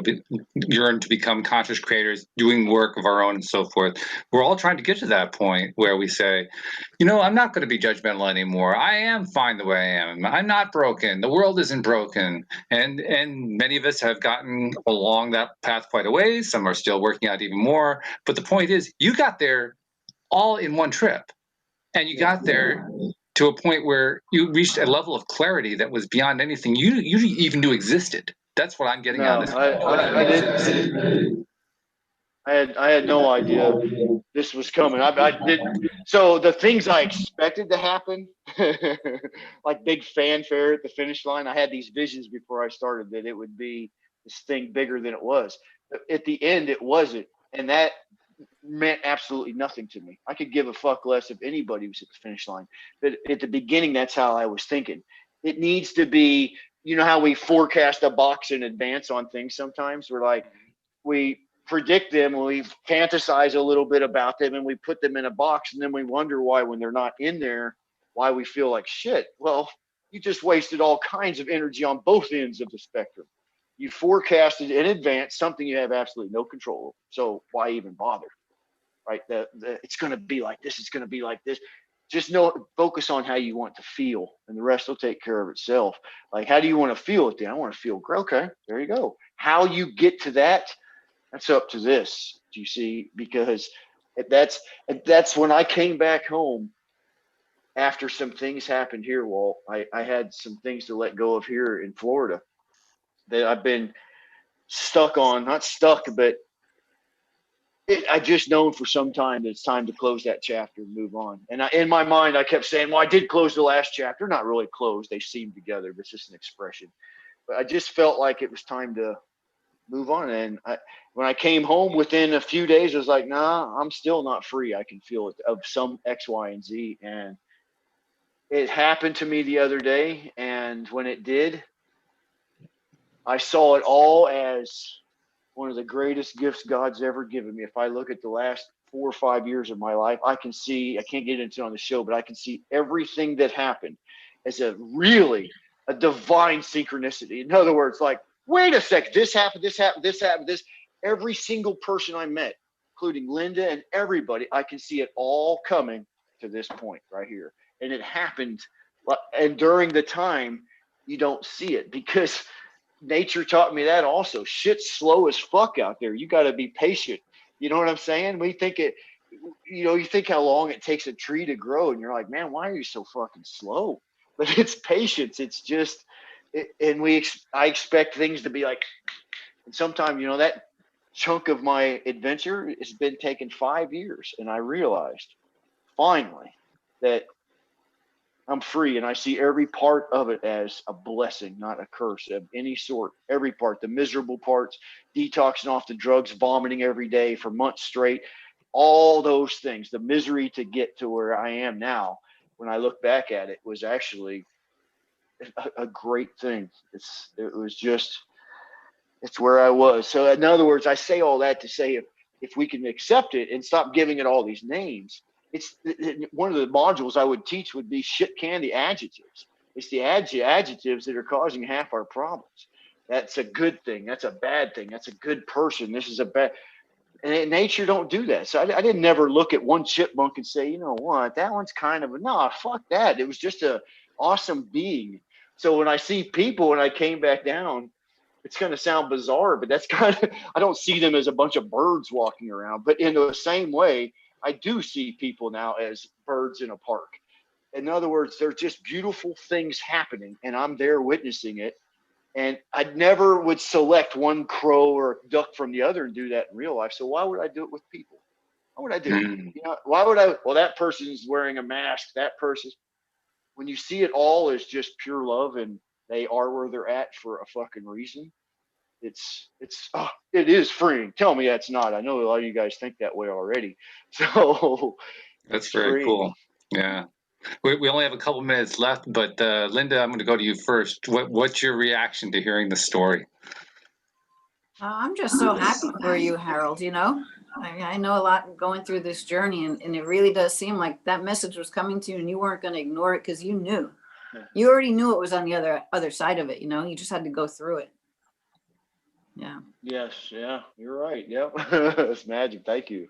yearn to become conscious creators, doing work of our own and so forth, we're all trying to get to that point where we say, I'm not going to be judgmental anymore. I am fine the way I am. I'm not broken. The world isn't broken. And many of us have gotten along that path quite a ways. Some are still working out even more. But the point is, you got there all in one trip. And you got there to a point where you reached a level of clarity that was beyond anything you even knew existed. That's what I'm getting out of this. I had no idea this was coming. I did. So the things I expected to happen, like big fanfare at the finish line, I had these visions before I started that it would be this thing bigger than it was. At the end, it wasn't. And that meant absolutely nothing to me. I could give a fuck less if anybody was at the finish line. But at the beginning, that's how I was thinking. It needs to be, how we forecast a box in advance on things sometimes. We're like, we predict them and we fantasize a little bit about them and we put them in a box and then we wonder why when they're not in there, why we feel like shit. Well, you just wasted all kinds of energy on both ends of the spectrum. You forecasted in advance something you have absolutely no control over. So why even bother? Right? It's going to be like this. It's going to be like this. Just focus on how you want to feel, and the rest will take care of itself. Like, how do you want to feel it then? I want to feel great. Okay, there you go. How you get to that, that's up to this. Do you see? Because that's when I came back home after some things happened here, Walt. I had some things to let go of here in Florida that I've been stuck on. Not stuck, but I just known for some time that it's time to close that chapter and move on. And in my mind, I kept saying, well, I did close the last chapter. Not really closed. They seem together, but it's just an expression. But I just felt like it was time to move on. And when I came home within a few days, I was like, nah, I'm still not free. I can feel it of some X, Y, and Z. And it happened to me the other day. And when it did, I saw it all as one of the greatest gifts God's ever given me. If I look at the last 4 or 5 years of my life, I can see, I can't get into it on the show, but I can see everything that happened as a divine synchronicity. In other words, like, wait a second, this happened, this happened, this happened, this. Every single person I met, including Linda and everybody, I can see it all coming to this point right here. And it happened. And during the time, you don't see it because nature taught me that also. Shit's slow as fuck out there. You got to be patient. You know what I'm saying? We think you think how long it takes a tree to grow, and you're like, man, why are you so fucking slow? But it's patience. It's just, I expect things to be like, and sometimes, that chunk of my adventure has been taking 5 years, and I realized finally that I'm free, and I see every part of it as a blessing, not a curse of any sort. Every part, the miserable parts, detoxing off the drugs, vomiting every day for months straight, all those things, the misery to get to where I am now, when I look back at it, was actually a great thing. It's where I was. So in other words, I say all that to say if we can accept it and stop giving it all these names, it's one of the modules I would teach would be shit candy adjectives. It's the adjectives that are causing half our problems. That's a good thing. That's a bad thing. That's a good person. This is a bad. And nature don't do that. So I didn't never look at one chipmunk and say, you know what, that one's kind of fuck that. It was just a awesome being. So when I see people, when I came back down, it's going to sound bizarre, but that's kind of, I don't see them as a bunch of birds walking around. But in the same way, I do see people now as birds in a park. In other words, there's just beautiful things happening, and I'm there witnessing it. And I never would select one crow or duck from the other and do that in real life. So why would I do it with people? Why would I do it? You know, why would I? Well, that person's wearing a mask. That person, when you see it all as just pure love and they are where they're at for a fucking reason, it is freeing. Tell me that's not. I know a lot of you guys think that way already. So That's very cool. Yeah. We only have a couple minutes left, but Linda, I'm going to go to you first. What's your reaction to hearing the story? I'm just so happy for you, Harold. You know, I know a lot going through this journey, and it really does seem like that message was coming to you, and you weren't going to ignore it because you knew. You already knew it was on the other side of it. You know, you just had to go through it. Yeah. Yes. Yeah. You're right. Yep. It's magic. Thank you.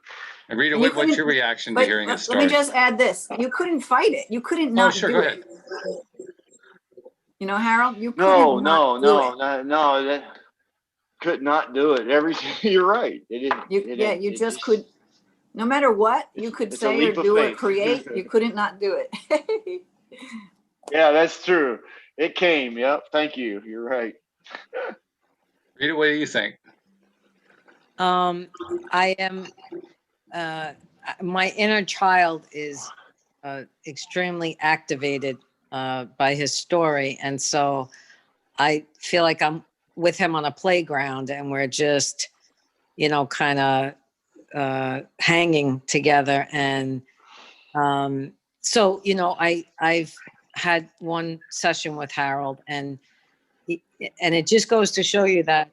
And Rita, what's your reaction to hearing this story? Let me just add this: you couldn't fight it. You couldn't not do go it. ahead. You know, Harold, you couldn't no, it. that could not do it. Everything. You're right. You just could. No matter what you could say or do or create, you couldn't not do it. Yeah, that's true. It came. Yep. Thank you. You're right. Rita, what do you think? I am, my inner child is extremely activated by his story. And so I feel like I'm with him on a playground and we're just, you know, kind of hanging together. And so, you know, I've had one session with Harold and it just goes to show you that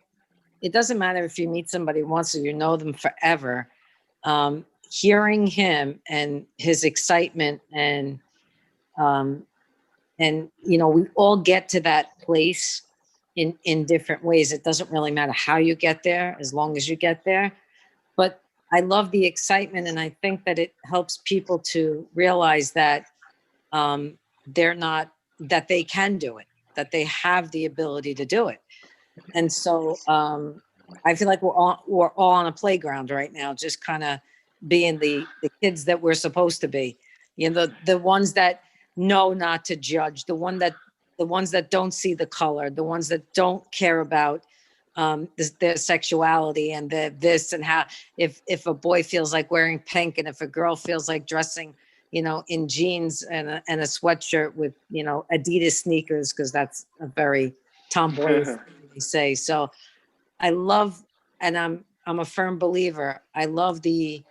it doesn't matter if you meet somebody once or you know them forever. Hearing him and his excitement and you know, we all get to that place in different ways. It doesn't really matter how you get there, as long as you get there. But I love the excitement, and I think that it helps people to realize that that they can do it, that they have the ability to do it. And so I feel like we're all on a playground right now, just kind of being the kids that we're supposed to be. You know, the ones that know not to judge, the ones that don't see the color, the ones that don't care about their sexuality and this and how, if a boy feels like wearing pink and if a girl feels like dressing, you know, in jeans and a sweatshirt with, you know, Adidas sneakers, because that's a very tomboy they say. So I love, and I'm a firm believer. I love the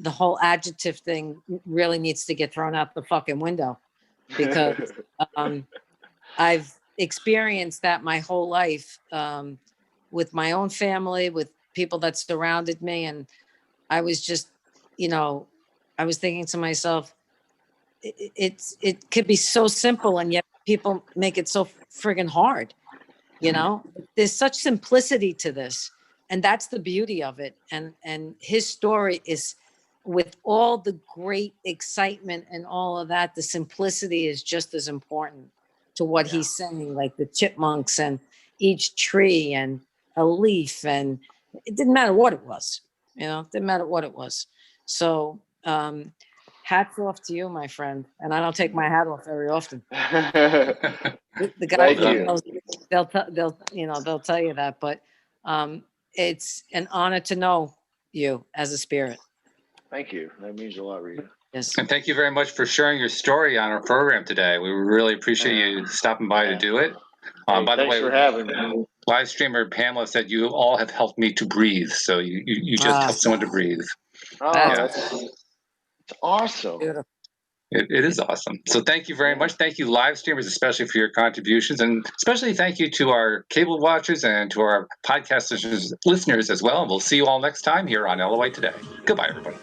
whole adjective thing really needs to get thrown out the fucking window, because I've experienced that my whole life with my own family, with people that surrounded me. And I was just, you know, I was thinking to myself, it could be so simple, and yet people make it so friggin' hard. You know, there's such simplicity to this, and that's the beauty of it. And his story is, with all the great excitement and all of that, the simplicity is just as important to what he's saying, like the chipmunks and each tree and a leaf, and it didn't matter what it was, you know, it didn't matter what it was. So hats off to you, my friend. And I don't take my hat off very often. The guys knows, they'll tell you that, but it's an honor to know you as a spirit. Thank you. That means a lot, Rita. Yes. And thank you very much for sharing your story on our program today. We really appreciate you stopping by to do it. By the way, for having me. Live streamer Pamela said you all have helped me to breathe. So you just helped someone to breathe. Oh, that's awesome. Beautiful. It is awesome. So thank you very much. Thank you, live streamers, especially for your contributions. And especially thank you to our cable watchers and to our podcast listeners as well. And we'll see you all next time here on LOA Today. Goodbye, everybody.